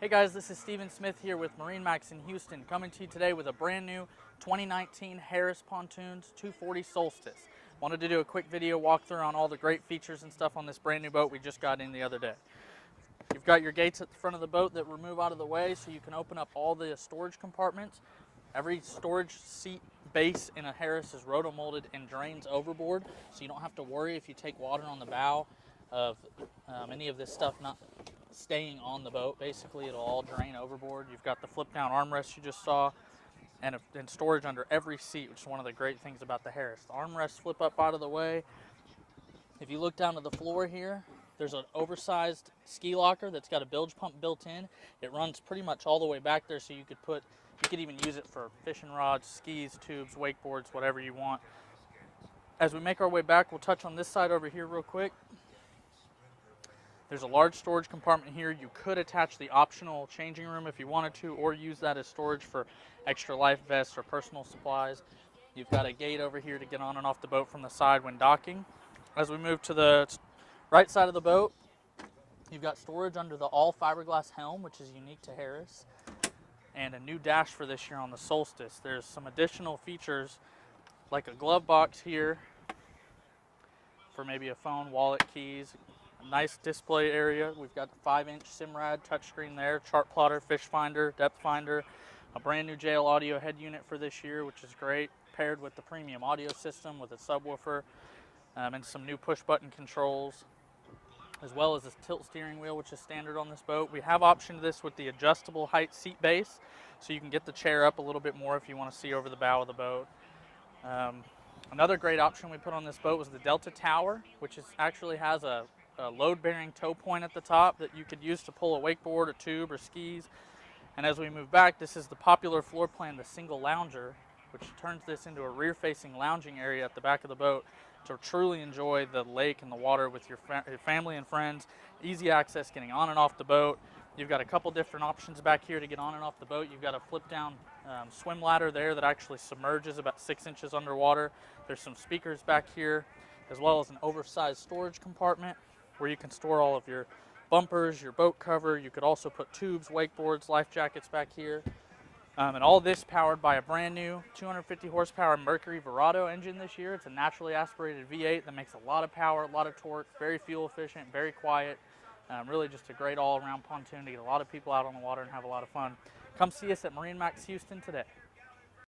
Hey guys, this is Steven Smith here with MarineMax in Houston, coming to you today with a brand new 2019 Harris Pontoons 240 Solstice. Wanted to do a quick video walkthrough on all the great features and stuff on this brand new boat we just got in the other day. You've got your gates at the front of the boat that remove out of the way so you can open up all the storage compartments. Every storage seat base in a Harris is rotomolded and drains overboard, so you don't have to worry if you take water on the bow of any of this stuff not staying on the boat. Basically, it'll all drain overboard. You've got the flip down armrest you just saw, and storage under every seat, which is one of the great things about the Harris. The armrests flip up out of the way. If you look down to the floor here, there's an oversized ski locker that's got a bilge pump built in. It runs pretty much all the way back there, so you could even use it for fishing rods, skis, tubes, wakeboards, whatever you want. As we make our way back, we'll touch on this side over here real quick. There's a large storage compartment here. You could attach the optional changing room if you wanted to, or use that as storage for extra life vests or personal supplies. You've got a gate over here to get on and off the boat from the side when docking. As we move to the right side of the boat, you've got storage under the all fiberglass helm, which is unique to Harris, and a new dash for this year on the Solstice. There's some additional features like a glove box here for maybe a phone, wallet, keys. Nice display area. We've got the 5-inch Simrad touchscreen there, chart plotter, fish finder, depth finder, a brand new JL audio head unit for this year, which is great, paired with the premium audio system with a subwoofer, and some new push button controls, as well as this tilt steering wheel, which is standard on this boat. We have optioned this with the adjustable height seat base, so you can get the chair up a little bit more if you want to see over the bow of the boat. Another great option we put on this boat was the Delta Tower, which actually has a load-bearing tow point at the top that you could use to pull a wakeboard, a tube, or skis. And as we move back, this is the popular floor plan, the single lounger, which turns this into a rear-facing lounging area at the back of the boat to truly enjoy the lake and the water with your family and friends. Easy access getting on and off the boat. You've got a couple different options back here to get on and off the boat. You've got a flip-down swim ladder there that actually submerges about 6 inches underwater. There's some speakers back here, as well as an oversized storage compartment where you can store all of your bumpers, your boat cover. You could also put tubes, wakeboards, life jackets back here. And all this powered by a brand new 250 horsepower Mercury Verado engine this year. It's a naturally aspirated V8 that makes a lot of power, a lot of torque, very fuel efficient, very quiet. Really just a great all-around pontoon to get a lot of people out on the water and have a lot of fun. Come see us at MarineMax Houston today.